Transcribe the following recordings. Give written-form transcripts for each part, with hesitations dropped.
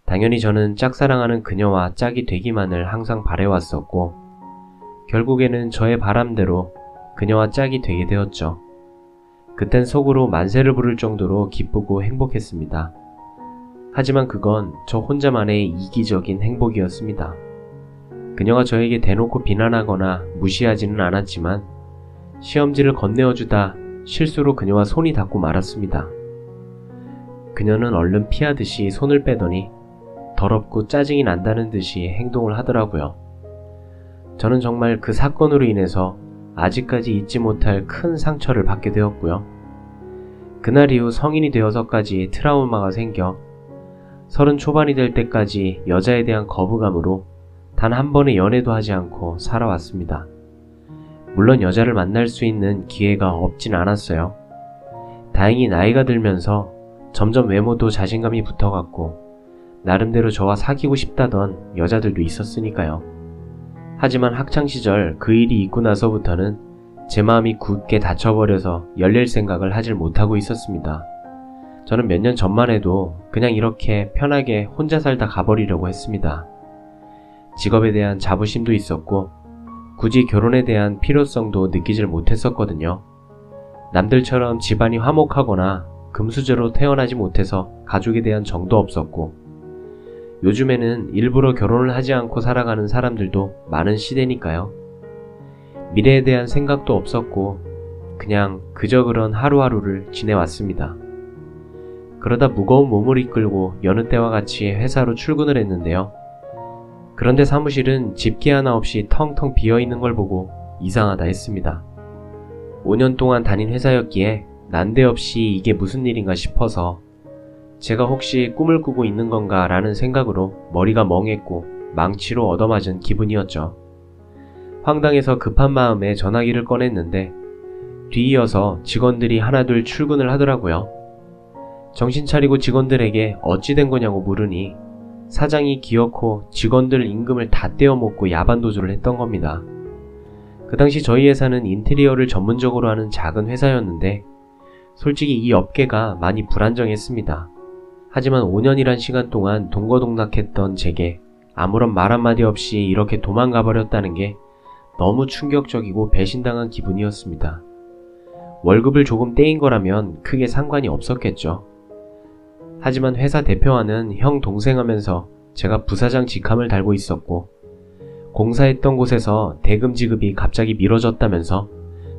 당연히 저는 짝사랑하는 그녀와 짝이 되기만을 항상 바래왔었고, 결국에는 저의 바람대로 그녀와 짝이 되게 되었죠. 그땐 속으로 만세를 부를 정도로 기쁘고 행복했습니다. 하지만 그건 저 혼자만의 이기적인 행복이었습니다. 그녀가 저에게 대놓고 비난하거나 무시하지는 않았지만 시험지를 건네어주다 실수로 그녀와 손이 닿고 말았습니다. 그녀는 얼른 피하듯이 손을 빼더니 더럽고 짜증이 난다는 듯이 행동을 하더라고요. 저는 정말 그 사건으로 인해서 아직까지 잊지 못할 큰 상처를 받게 되었고요. 그날 이후 성인이 되어서까지 트라우마가 생겨 30 초반이 될 때까지 여자에 대한 거부감으로 단 한 번의 연애도 하지 않고 살아왔습니다. 물론 여자를 만날 수 있는 기회가 없진 않았어요. 다행히 나이가 들면서 점점 외모도 자신감이 붙어갔고 나름대로 저와 사귀고 싶다던 여자들도 있었으니까요. 하지만 학창시절 그 일이 있고 나서부터는 제 마음이 굳게 닫혀버려서 열릴 생각을 하질 못하고 있었습니다. 저는 몇 년 전만 해도 그냥 이렇게 편하게 혼자 살다 가버리려고 했습니다. 직업에 대한 자부심도 있었고 굳이 결혼에 대한 필요성도 느끼질 못했었거든요. 남들처럼 집안이 화목하거나 금수저로 태어나지 못해서 가족에 대한 정도 없었고 요즘에는 일부러 결혼을 하지 않고 살아가는 사람들도 많은 시대니까요. 미래에 대한 생각도 없었고 그냥 그저 그런 하루하루를 지내왔습니다. 그러다 무거운 몸을 이끌고 여느 때와 같이 회사로 출근을 했는데요. 그런데 사무실은 집기 하나 없이 텅텅 비어있는 걸 보고 이상하다 했습니다. 5년 동안 다닌 회사였기에 난데없이 이게 무슨 일인가 싶어서 제가 혹시 꿈을 꾸고 있는 건가 라는 생각으로 머리가 멍했고 망치로 얻어맞은 기분이었죠. 황당해서 급한 마음에 전화기를 꺼냈는데 뒤이어서 직원들이 하나둘 출근을 하더라고요. 정신 차리고 직원들에게 어찌 된 거냐고 물으니 사장이 기어코 직원들 임금을 다 떼어먹고 야반도주를 했던 겁니다. 그 당시 저희 회사는 인테리어를 전문적으로 하는 작은 회사였는데 솔직히 이 업계가 많이 불안정했습니다. 하지만 5년이란 시간 동안 동거동락했던 제게 아무런 말 한마디 없이 이렇게 도망가 버렸다는 게 너무 충격적이고 배신당한 기분이었습니다. 월급을 조금 떼인 거라면 크게 상관이 없었겠죠. 하지만 회사 대표와는 형 동생 하면서 제가 부사장 직함을 달고 있었고 공사했던 곳에서 대금 지급이 갑자기 미뤄졌다면서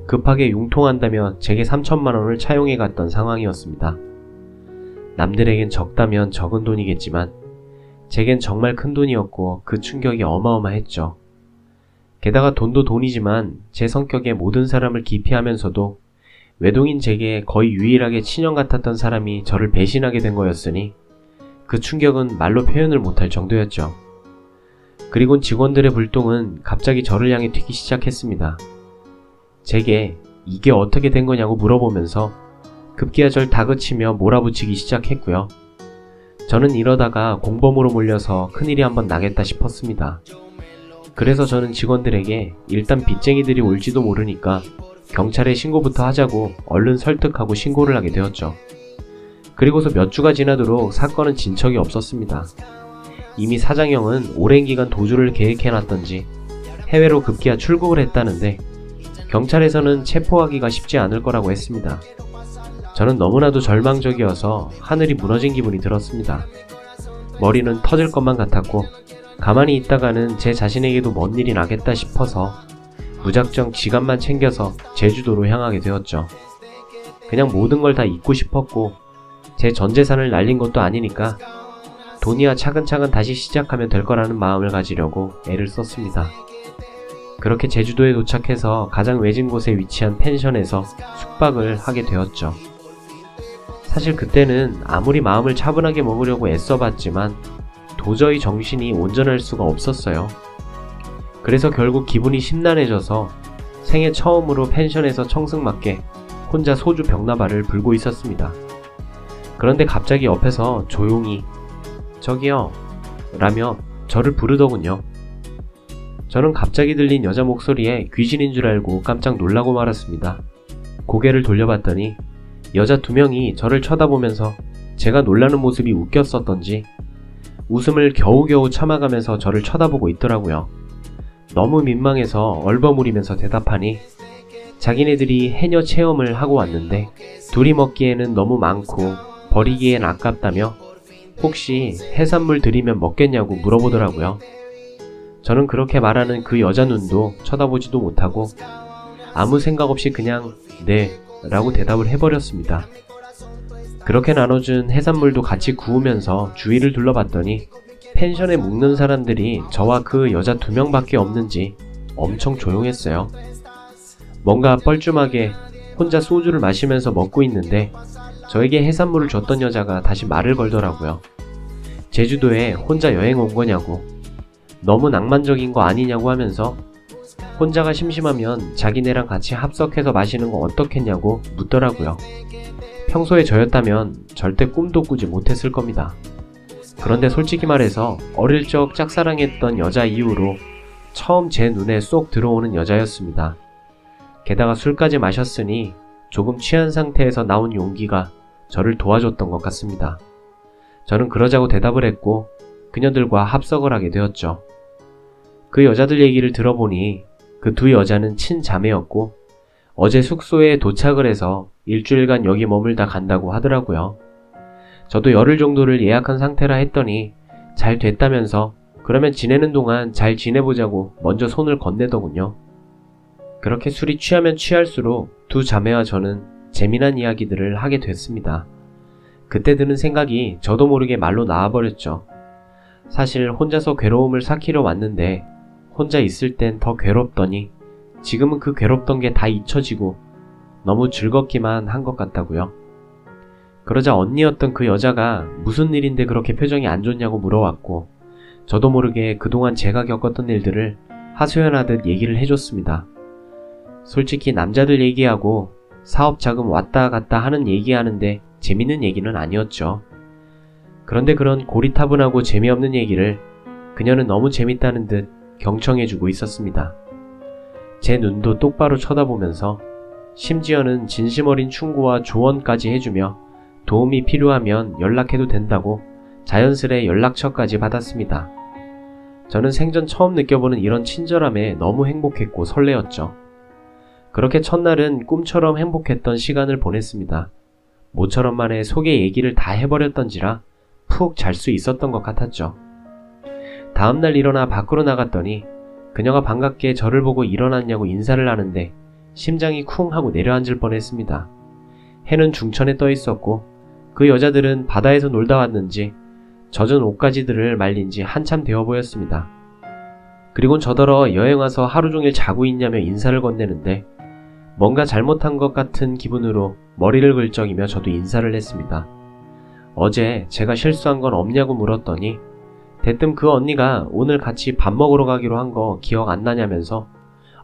급하게 융통한다며 제게 3천만 원을 차용해 갔던 상황이었습니다. 남들에겐 적다면 적은 돈이겠지만 제겐 정말 큰 돈이었고 그 충격이 어마어마했죠. 게다가 돈도 돈이지만 제 성격에 모든 사람을 기피하면서도 외동인 제게 거의 유일하게 친형 같았던 사람이 저를 배신하게 된 거였으니 그 충격은 말로 표현을 못할 정도였죠. 그리고 직원들의 불똥은 갑자기 저를 향해 튀기 시작했습니다. 제게 이게 어떻게 된 거냐고 물어보면서 급기야 절 다그치며 몰아붙이기 시작했고요. 저는 이러다가 공범으로 몰려서 큰일이 한번 나겠다 싶었습니다. 그래서 저는 직원들에게 일단 빚쟁이들이 올지도 모르니까 경찰에 신고부터 하자고 얼른 설득하고 신고를 하게 되었죠. 그리고서 몇 주가 지나도록 사건은 진척이 없었습니다. 이미 사장형은 오랜 기간 도주를 계획해놨던지 해외로 급기야 출국을 했다는데 경찰에서는 체포하기가 쉽지 않을 거라고 했습니다. 저는 너무나도 절망적이어서 하늘이 무너진 기분이 들었습니다. 머리는 터질 것만 같았고 가만히 있다가는 제 자신에게도 뭔 일이 나겠다 싶어서 무작정 지갑만 챙겨서 제주도로 향하게 되었죠. 그냥 모든 걸 다 잊고 싶었고 제 전 재산을 날린 것도 아니니까 돈이야 차근차근 다시 시작하면 될 거라는 마음을 가지려고 애를 썼습니다. 그렇게 제주도에 도착해서 가장 외진 곳에 위치한 펜션에서 숙박을 하게 되었죠. 사실 그때는 아무리 마음을 차분하게 먹으려고 애써봤지만 도저히 정신이 온전할 수가 없었어요. 그래서 결국 기분이 심란해져서 생애 처음으로 펜션에서 청승맞게 혼자 소주 병나발을 불고 있었습니다. 그런데 갑자기 옆에서 조용히 "저기요" 라며 저를 부르더군요. 저는 갑자기 들린 여자 목소리에 귀신인 줄 알고 깜짝 놀라고 말았습니다. 고개를 돌려봤더니 여자 2명이 저를 쳐다보면서 제가 놀라는 모습이 웃겼었던지 웃음을 겨우겨우 참아가면서 저를 쳐다보고 있더라고요. 너무 민망해서 얼버무리면서 대답하니 자기네들이 해녀 체험을 하고 왔는데 둘이 먹기에는 너무 많고 버리기엔 아깝다며 혹시 해산물 드리면 먹겠냐고 물어보더라고요. 저는 그렇게 말하는 그 여자 눈도 쳐다보지도 못하고 아무 생각 없이 그냥 네 라고 대답을 해버렸습니다. 그렇게 나눠준 해산물도 같이 구우면서 주위를 둘러봤더니 펜션에 묵는 사람들이 저와 그 여자 2명밖에 없는지 엄청 조용했어요. 뭔가 뻘쭘하게 혼자 소주를 마시면서 먹고 있는데 저에게 해산물을 줬던 여자가 다시 말을 걸더라고요. 제주도에 혼자 여행 온 거냐고, 너무 낭만적인 거 아니냐고 하면서 혼자가 심심하면 자기네랑 같이 합석해서 마시는 거 어떻겠냐고 묻더라고요. 평소에 저였다면 절대 꿈도 꾸지 못했을 겁니다. 그런데 솔직히 말해서 어릴 적 짝사랑했던 여자 이후로 처음 제 눈에 쏙 들어오는 여자였습니다. 게다가 술까지 마셨으니 조금 취한 상태에서 나온 용기가 저를 도와줬던 것 같습니다. 저는 그러자고 대답을 했고 그녀들과 합석을 하게 되었죠. 그 여자들 얘기를 들어보니 그 2 여자는 친자매였고 어제 숙소에 도착을 해서 일주일간 여기 머물다 간다고 하더라고요. 저도 열흘 정도를 예약한 상태라 했더니 잘 됐다면서 그러면 지내는 동안 잘 지내보자고 먼저 손을 건네더군요. 그렇게 술이 취하면 취할수록 2 자매와 저는 재미난 이야기들을 하게 됐습니다. 그때 드는 생각이 저도 모르게 말로 나와버렸죠. 사실 혼자서 괴로움을 삭히려 왔는데 혼자 있을 땐 더 괴롭더니 지금은 그 괴롭던 게 다 잊혀지고 너무 즐겁기만 한 것 같다고요. 그러자 언니였던 그 여자가 무슨 일인데 그렇게 표정이 안 좋냐고 물어왔고 저도 모르게 그동안 제가 겪었던 일들을 하소연하듯 얘기를 해줬습니다. 솔직히 남자들 얘기하고 사업 자금 왔다 갔다 하는 얘기하는데 재밌는 얘기는 아니었죠. 그런데 그런 고리타분하고 재미없는 얘기를 그녀는 너무 재밌다는 듯 경청해주고 있었습니다. 제 눈도 똑바로 쳐다보면서 심지어는 진심 어린 충고와 조언까지 해주며 도움이 필요하면 연락해도 된다고 자연스레 연락처까지 받았습니다. 저는 생전 처음 느껴보는 이런 친절함에 너무 행복했고 설레었죠. 그렇게 첫날은 꿈처럼 행복했던 시간을 보냈습니다. 모처럼 만에 속의 얘기를 다 해버렸던지라 푹 잘 수 있었던 것 같았죠. 다음날 일어나 밖으로 나갔더니 그녀가 반갑게 저를 보고 일어났냐고 인사를 하는데 심장이 쿵 하고 내려앉을 뻔했습니다. 해는 중천에 떠 있었고 그 여자들은 바다에서 놀다 왔는지 젖은 옷가지들을 말린 지 한참 되어 보였습니다. 그리곤 저더러 여행 와서 하루 종일 자고 있냐며 인사를 건네는데 뭔가 잘못한 것 같은 기분으로 머리를 긁적이며 저도 인사를 했습니다. 어제 제가 실수한 건 없냐고 물었더니 대뜸 그 언니가 오늘 같이 밥 먹으러 가기로 한 거 기억 안 나냐면서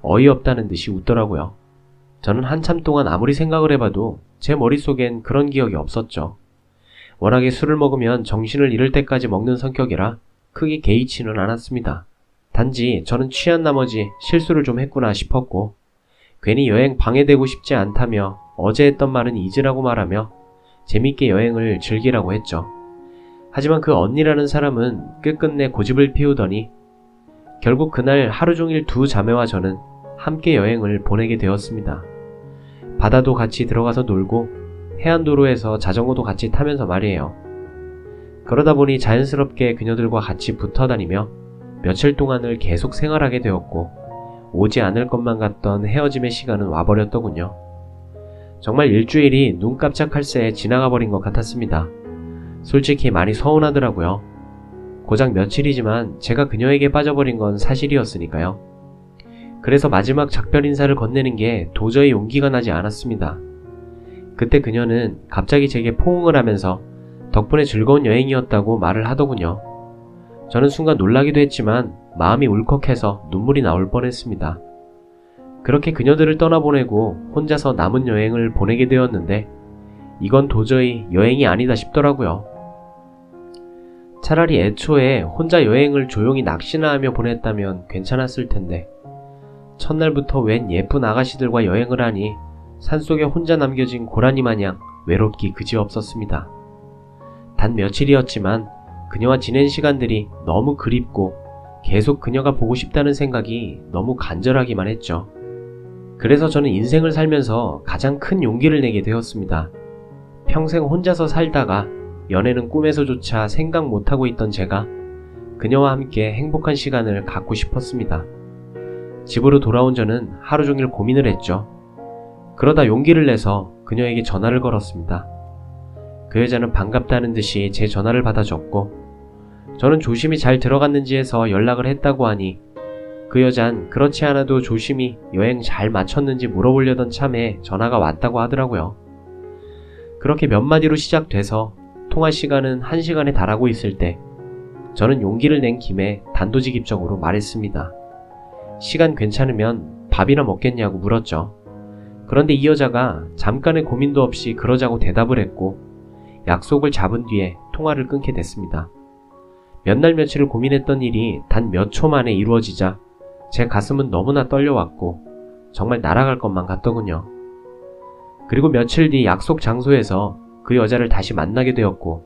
어이없다는 듯이 웃더라고요. 저는 한참 동안 아무리 생각을 해봐도 제 머릿속엔 그런 기억이 없었죠. 워낙에 술을 먹으면 정신을 잃을 때까지 먹는 성격이라 크게 개의치는 않았습니다. 단지 저는 취한 나머지 실수를 좀 했구나 싶었고 괜히 여행 방해되고 싶지 않다며 어제 했던 말은 잊으라고 말하며 재밌게 여행을 즐기라고 했죠. 하지만 그 언니라는 사람은 끝끝내 고집을 피우더니 결국 그날 하루 종일 2 자매와 저는 함께 여행을 보내게 되었습니다. 바다도 같이 들어가서 놀고 해안도로에서 자전거도 같이 타면서 말이에요. 그러다 보니 자연스럽게 그녀들과 같이 붙어 다니며 며칠 동안을 계속 생활하게 되었고 오지 않을 것만 같던 헤어짐의 시간은 와버렸더군요. 정말 일주일이 눈 깜짝할 새에 지나가 버린 것 같았습니다. 솔직히 많이 서운하더라고요. 고작 며칠이지만 제가 그녀에게 빠져버린 건 사실이었으니까요. 그래서 마지막 작별 인사를 건네는 게 도저히 용기가 나지 않았습니다. 그때 그녀는 갑자기 제게 포옹을 하면서 덕분에 즐거운 여행이었다고 말을 하더군요. 저는 순간 놀라기도 했지만 마음이 울컥해서 눈물이 나올 뻔했습니다. 그렇게 그녀들을 떠나보내고 혼자서 남은 여행을 보내게 되었는데 이건 도저히 여행이 아니다 싶더라고요. 차라리 애초에 혼자 여행을 조용히 낚시나 하며 보냈다면 괜찮았을 텐데 첫날부터 웬 예쁜 아가씨들과 여행을 하니 산속에 혼자 남겨진 고라니 마냥 외롭기 그지없었습니다. 단 며칠이었지만 그녀와 지낸 시간들이 너무 그립고 계속 그녀가 보고 싶다는 생각이 너무 간절하기만 했죠. 그래서 저는 인생을 살면서 가장 큰 용기를 내게 되었습니다. 평생 혼자서 살다가 연애는 꿈에서조차 생각 못하고 있던 제가 그녀와 함께 행복한 시간을 갖고 싶었습니다. 집으로 돌아온 저는 하루 종일 고민을 했죠. 그러다 용기를 내서 그녀에게 전화를 걸었습니다. 그 여자는 반갑다는 듯이 제 전화를 받아줬고 저는 조심히 잘 들어갔는지 해서 연락을 했다고 하니 그 여잔 그렇지 않아도 조심히 여행 잘 마쳤는지 물어보려던 참에 전화가 왔다고 하더라고요. 그렇게 몇 마디로 시작돼서 통화 시간은 1시간에 달하고 있을 때 저는 용기를 낸 김에 단도직입적으로 말했습니다. 시간 괜찮으면 밥이나 먹겠냐고 물었죠. 그런데 이 여자가 잠깐의 고민도 없이 그러자고 대답을 했고 약속을 잡은 뒤에 통화를 끊게 됐습니다. 몇 날 며칠을 고민했던 일이 단 몇 초 만에 이루어지자 제 가슴은 너무나 떨려왔고 정말 날아갈 것만 같더군요. 그리고 며칠 뒤 약속 장소에서 그 여자를 다시 만나게 되었고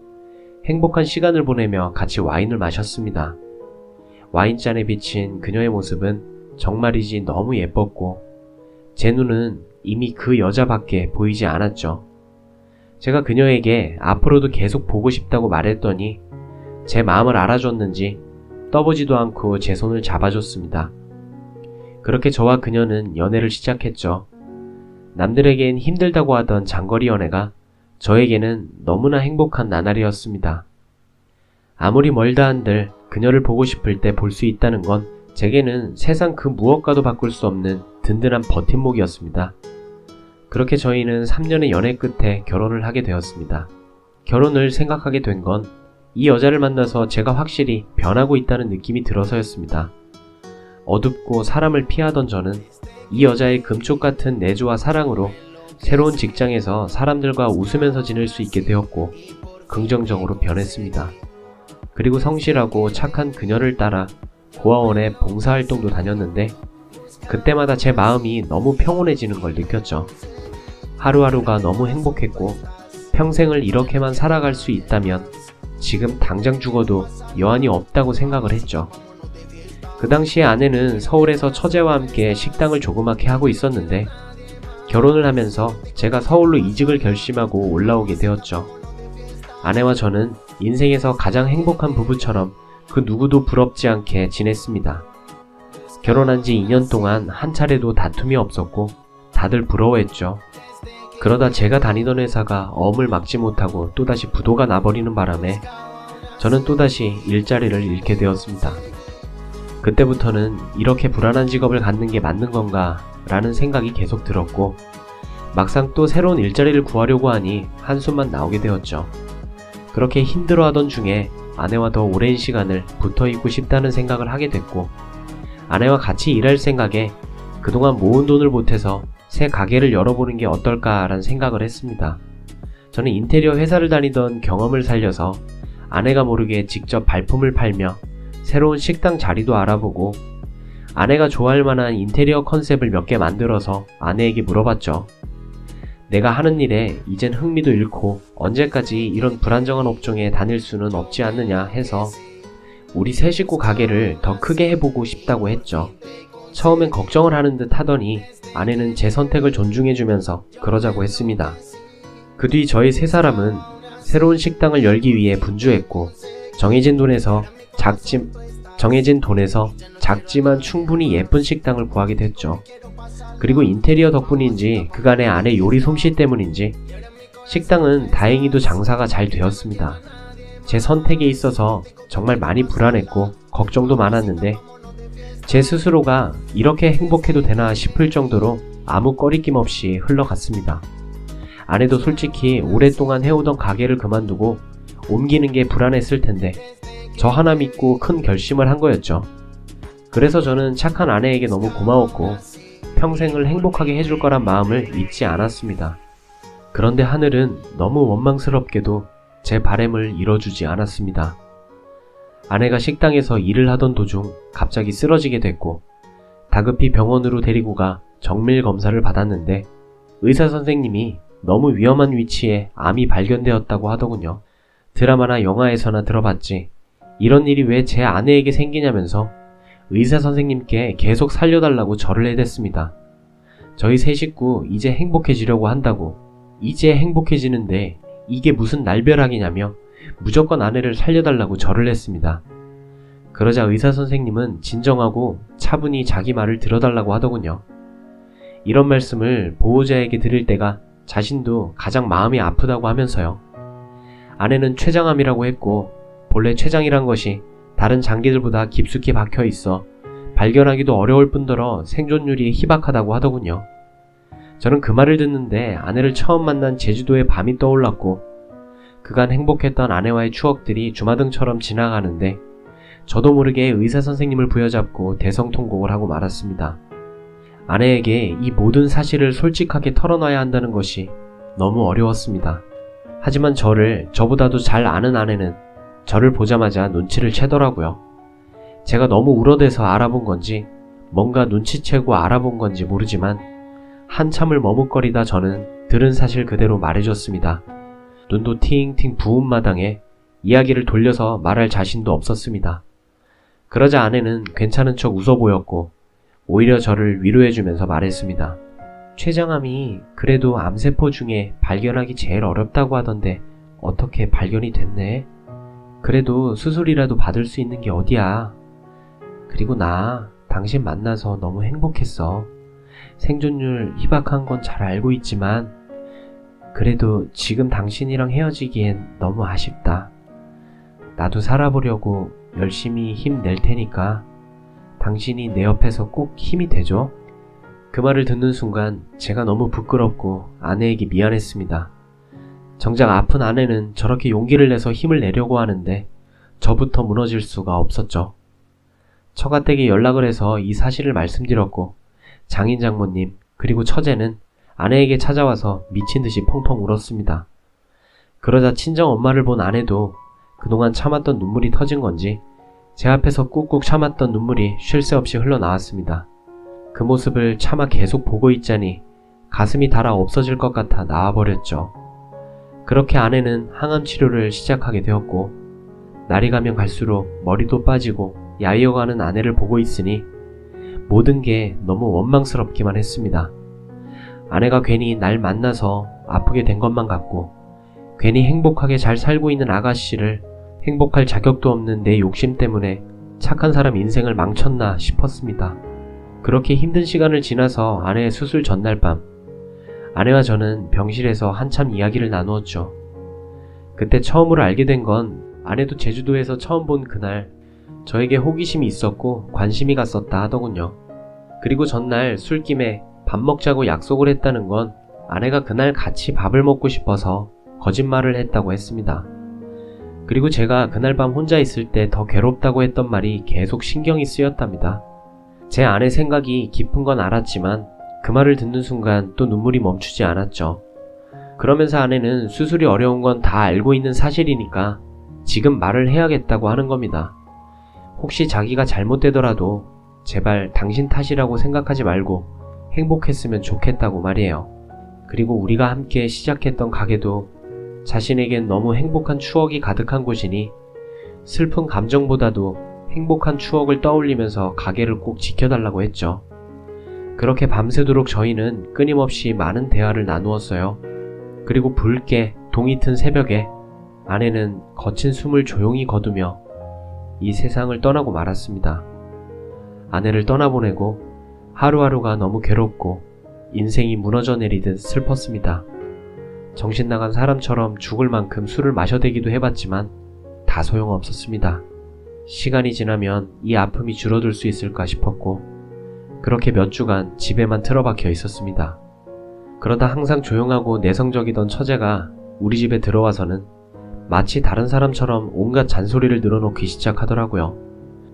행복한 시간을 보내며 같이 와인을 마셨습니다. 와인잔에 비친 그녀의 모습은 정말이지 너무 예뻤고 제 눈은 이미 그 여자밖에 보이지 않았죠. 제가 그녀에게 앞으로도 계속 보고 싶다고 말했더니 제 마음을 알아줬는지 떠보지도 않고 제 손을 잡아줬습니다. 그렇게 저와 그녀는 연애를 시작했죠. 남들에겐 힘들다고 하던 장거리 연애가 저에게는 너무나 행복한 나날이었습니다. 아무리 멀다 한들 그녀를 보고 싶을 때 볼 수 있다는 건 제게는 세상 그 무엇과도 바꿀 수 없는 든든한 버팀목이었습니다. 그렇게 저희는 3년의 연애 끝에 결혼을 하게 되었습니다. 결혼을 생각하게 된 건 이 여자를 만나서 제가 확실히 변하고 있다는 느낌이 들어서였습니다. 어둡고 사람을 피하던 저는 이 여자의 금쪽 같은 내조와 사랑으로 새로운 직장에서 사람들과 웃으면서 지낼 수 있게 되었고 긍정적으로 변했습니다. 그리고 성실하고 착한 그녀를 따라 고아원에 봉사활동도 다녔는데 그때마다 제 마음이 너무 평온해지는 걸 느꼈죠. 하루하루가 너무 행복했고 평생을 이렇게만 살아갈 수 있다면 지금 당장 죽어도 여한이 없다고 생각을 했죠. 그 당시에 아내는 서울에서 처제와 함께 식당을 조그맣게 하고 있었는데 결혼을 하면서 제가 서울로 이직을 결심하고 올라오게 되었죠. 아내와 저는 인생에서 가장 행복한 부부처럼 그 누구도 부럽지 않게 지냈습니다. 결혼한 지 2년 동안 한 차례도 다툼이 없었고 다들 부러워했죠. 그러다 제가 다니던 회사가 어음을 막지 못하고 또다시 부도가 나버리는 바람에 저는 또다시 일자리를 잃게 되었습니다. 그때부터는 이렇게 불안한 직업을 갖는 게 맞는 건가 라는 생각이 계속 들었고 막상 또 새로운 일자리를 구하려고 하니 한숨만 나오게 되었죠. 그렇게 힘들어하던 중에 아내와 더 오랜 시간을 붙어있고 싶다는 생각을 하게 됐고 아내와 같이 일할 생각에 그동안 모은 돈을 보태서 새 가게를 열어보는 게 어떨까라는 생각을 했습니다. 저는 인테리어 회사를 다니던 경험을 살려서 아내가 모르게 직접 발품을 팔며 새로운 식당 자리도 알아보고 아내가 좋아할 만한 인테리어 컨셉을 몇 개 만들어서 아내에게 물어봤죠. 내가 하는 일에 이젠 흥미도 잃고 언제까지 이런 불안정한 업종에 다닐 수는 없지 않느냐 해서 우리 세 식구 가게를 더 크게 해보고 싶다고 했죠. 처음엔 걱정을 하는 듯 하더니 아내는 제 선택을 존중해주면서 그러자고 했습니다. 그 뒤 저희 세 사람은 새로운 식당을 열기 위해 분주했고 정해진 돈에서 작지만 충분히 예쁜 식당을 구하게 됐죠. 그리고 인테리어 덕분인지 그간의 아내 요리 솜씨 때문인지 식당은 다행히도 장사가 잘 되었습니다. 제 선택에 있어서 정말 많이 불안했고 걱정도 많았는데 제 스스로가 이렇게 행복해도 되나 싶을 정도로 아무 꺼리낌 없이 흘러갔습니다. 아내도 솔직히 오랫동안 해오던 가게를 그만두고 옮기는 게 불안했을 텐데 저 하나 믿고 큰 결심을 한 거였죠. 그래서 저는 착한 아내에게 너무 고마웠고 평생을 행복하게 해줄 거란 마음을 잊지 않았습니다. 그런데 하늘은 너무 원망스럽게도 제 바람을 이뤄주지 않았습니다. 아내가 식당에서 일을 하던 도중 갑자기 쓰러지게 됐고 다급히 병원으로 데리고 가 정밀 검사를 받았는데 의사 선생님이 너무 위험한 위치에 암이 발견되었다고 하더군요. 드라마나 영화에서나 들어봤지. 이런 일이 왜 제 아내에게 생기냐면서 의사 선생님께 계속 살려달라고 절을 해댔습니다. 저희 세 식구 이제 행복해지려고 한다고. 이제 행복해지는데 이게 무슨 날벼락이냐며 무조건 아내를 살려달라고 절을 했습니다. 그러자 의사 선생님은 진정하고 차분히 자기 말을 들어달라고 하더군요. 이런 말씀을 보호자에게 드릴 때가 자신도 가장 마음이 아프다고 하면서요. 아내는 췌장암이라고 했고 본래 췌장이란 것이 다른 장기들보다 깊숙이 박혀 있어 발견하기도 어려울 뿐더러 생존율이 희박하다고 하더군요. 저는 그 말을 듣는데 아내를 처음 만난 제주도의 밤이 떠올랐고 그간 행복했던 아내와의 추억들이 주마등처럼 지나가는데 저도 모르게 의사 선생님을 부여잡고 대성통곡을 하고 말았습니다. 아내에게 이 모든 사실을 솔직하게 털어놔야 한다는 것이 너무 어려웠습니다. 하지만 저보다도 잘 아는 아내는 저를 보자마자 눈치를 채더라고요. 제가 너무 울어대서 알아본 건지 뭔가 눈치채고 알아본 건지 모르지만 한참을 머뭇거리다 저는 들은 사실 그대로 말해줬습니다. 눈도 팅팅 부은 마당에 이야기를 돌려서 말할 자신도 없었습니다. 그러자 아내는 괜찮은 척 웃어 보였고 오히려 저를 위로해주면서 말했습니다. 췌장암이 그래도 암세포 중에 발견하기 제일 어렵다고 하던데 어떻게 발견이 됐네? 그래도 수술이라도 받을 수 있는 게 어디야? 그리고 나 당신 만나서 너무 행복했어. 생존율 희박한 건 잘 알고 있지만 그래도 지금 당신이랑 헤어지기엔 너무 아쉽다. 나도 살아보려고 열심히 힘낼 테니까 당신이 내 옆에서 꼭 힘이 돼줘. 그 말을 듣는 순간 제가 너무 부끄럽고 아내에게 미안했습니다. 정작 아픈 아내는 저렇게 용기를 내서 힘을 내려고 하는데 저부터 무너질 수가 없었죠. 처가댁에 연락을 해서 이 사실을 말씀드렸고 장인 장모님 그리고 처제는 아내에게 찾아와서 미친 듯이 펑펑 울었습니다. 그러자 친정 엄마를 본 아내도 그동안 참았던 눈물이 터진 건지 제 앞에서 꾹꾹 참았던 눈물이 쉴 새 없이 흘러나왔습니다. 그 모습을 차마 계속 보고 있자니 가슴이 달아 없어질 것 같아 나와버렸죠. 그렇게 아내는 항암 치료를 시작하게 되었고 날이 가면 갈수록 머리도 빠지고 야위어가는 아내를 보고 있으니 모든 게 너무 원망스럽기만 했습니다. 아내가 괜히 날 만나서 아프게 된 것만 같고 괜히 행복하게 잘 살고 있는 아가씨를 행복할 자격도 없는 내 욕심 때문에 착한 사람 인생을 망쳤나 싶었습니다. 그렇게 힘든 시간을 지나서 아내의 수술 전날 밤 아내와 저는 병실에서 한참 이야기를 나누었죠. 그때 처음으로 알게 된 건 아내도 제주도에서 처음 본 그날 저에게 호기심이 있었고 관심이 갔었다 하더군요. 그리고 전날 술김에 밥 먹자고 약속을 했다는 건 아내가 그날 같이 밥을 먹고 싶어서 거짓말을 했다고 했습니다. 그리고 제가 그날 밤 혼자 있을 때 더 괴롭다고 했던 말이 계속 신경이 쓰였답니다. 제 아내 생각이 깊은 건 알았지만 그 말을 듣는 순간 또 눈물이 멈추지 않았죠. 그러면서 아내는 수술이 어려운 건 다 알고 있는 사실이니까 지금 말을 해야겠다고 하는 겁니다. 혹시 자기가 잘못되더라도 제발 당신 탓이라고 생각하지 말고 행복했으면 좋겠다고 말이에요. 그리고 우리가 함께 시작했던 가게도 자신에겐 너무 행복한 추억이 가득한 곳이니 슬픈 감정보다도 행복한 추억을 떠올리면서 가게를 꼭 지켜달라고 했죠. 그렇게 밤새도록 저희는 끊임없이 많은 대화를 나누었어요. 그리고 붉게 동이 튼 새벽에 아내는 거친 숨을 조용히 거두며 이 세상을 떠나고 말았습니다. 아내를 떠나보내고 하루하루가 너무 괴롭고 인생이 무너져 내리듯 슬펐습니다. 정신 나간 사람처럼 죽을 만큼 술을 마셔대기도 해봤지만 다 소용없었습니다. 시간이 지나면 이 아픔이 줄어들 수 있을까 싶었고 그렇게 몇 주간 집에만 틀어박혀 있었습니다. 그러다 항상 조용하고 내성적이던 처제가 우리 집에 들어와서는 마치 다른 사람처럼 온갖 잔소리를 늘어놓기 시작하더라고요.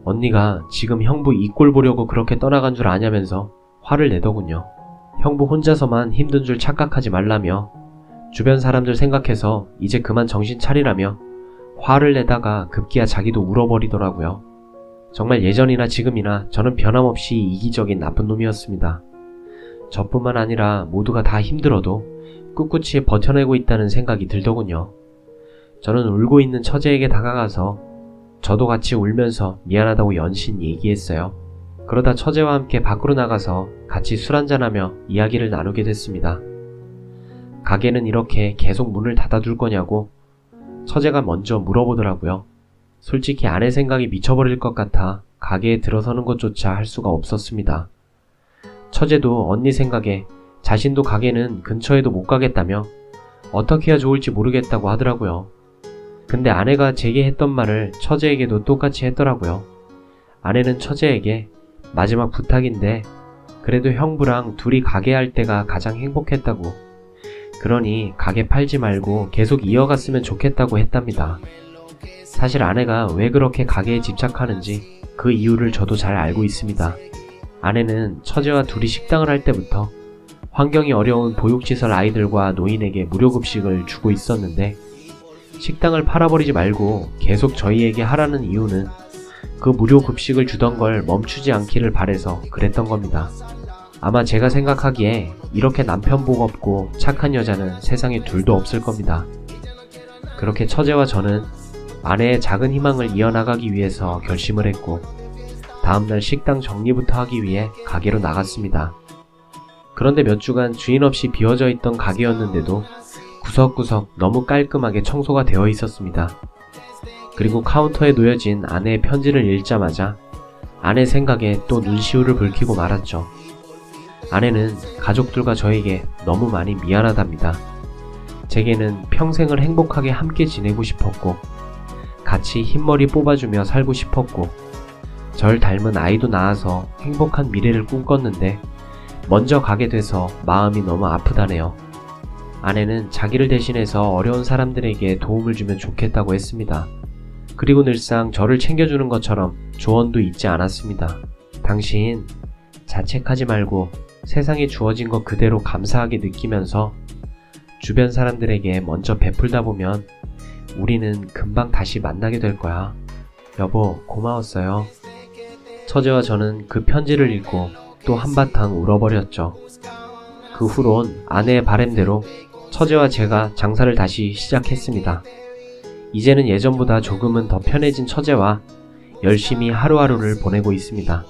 언니가 지금 형부 이 꼴 보려고 그렇게 떠나간 줄 아냐면서 화를 내더군요. 형부 혼자서만 힘든 줄 착각하지 말라며 주변 사람들 생각해서 이제 그만 정신 차리라며 화를 내다가 급기야 자기도 울어버리더라고요. 정말 예전이나 지금이나 저는 변함없이 이기적인 나쁜 놈이었습니다. 저뿐만 아니라 모두가 다 힘들어도 꿋꿋이 버텨내고 있다는 생각이 들더군요. 저는 울고 있는 처제에게 다가가서 저도 같이 울면서 미안하다고 연신 얘기했어요. 그러다 처제와 함께 밖으로 나가서 같이 술 한잔하며 이야기를 나누게 됐습니다. 가게는 이렇게 계속 문을 닫아둘 거냐고 처제가 먼저 물어보더라고요. 솔직히 아내 생각이 미쳐버릴 것 같아 가게에 들어서는 것조차 할 수가 없었습니다. 처제도 언니 생각에 자신도 가게는 근처에도 못 가겠다며 어떻게 해야 좋을지 모르겠다고 하더라고요. 근데 아내가 제게 했던 말을 처제에게도 똑같이 했더라고요. 아내는 처제에게 마지막 부탁인데 그래도 형부랑 둘이 가게 할 때가 가장 행복했다고, 그러니 가게 팔지 말고 계속 이어갔으면 좋겠다고 했답니다. 사실 아내가 왜 그렇게 가게에 집착하는지 그 이유를 저도 잘 알고 있습니다. 아내는 처제와 둘이 식당을 할 때부터 환경이 어려운 보육시설 아이들과 노인에게 무료급식을 주고 있었는데 식당을 팔아버리지 말고 계속 저희에게 하라는 이유는 그 무료급식을 주던 걸 멈추지 않기를 바래서 그랬던 겁니다. 아마 제가 생각하기에 이렇게 남편 복 없고 착한 여자는 세상에 둘도 없을 겁니다. 그렇게 처제와 저는 아내의 작은 희망을 이어나가기 위해서 결심을 했고 다음날 식당 정리부터 하기 위해 가게로 나갔습니다. 그런데 몇 주간 주인 없이 비어져 있던 가게였는데도 구석구석 너무 깔끔하게 청소가 되어 있었습니다. 그리고 카운터에 놓여진 아내의 편지를 읽자마자 아내 생각에 또 눈시울을 붉히고 말았죠. 아내는 가족들과 저에게 너무 많이 미안하답니다. 제게는 평생을 행복하게 함께 지내고 싶었고 같이 흰머리 뽑아주며 살고 싶었고 절 닮은 아이도 낳아서 행복한 미래를 꿈꿨는데 먼저 가게 돼서 마음이 너무 아프다네요. 아내는 자기를 대신해서 어려운 사람들에게 도움을 주면 좋겠다고 했습니다. 그리고 늘상 저를 챙겨주는 것처럼 조언도 잊지 않았습니다. 당신 자책하지 말고 세상에 주어진 것 그대로 감사하게 느끼면서 주변 사람들에게 먼저 베풀다 보면 우리는 금방 다시 만나게 될 거야. 여보, 고마웠어요. 처제와 저는 그 편지를 읽고 또 한바탕 울어버렸죠. 그 후론 아내의 바램대로 처제와 제가 장사를 다시 시작했습니다. 이제는 예전보다 조금은 더 편해진 처제와 열심히 하루하루를 보내고 있습니다.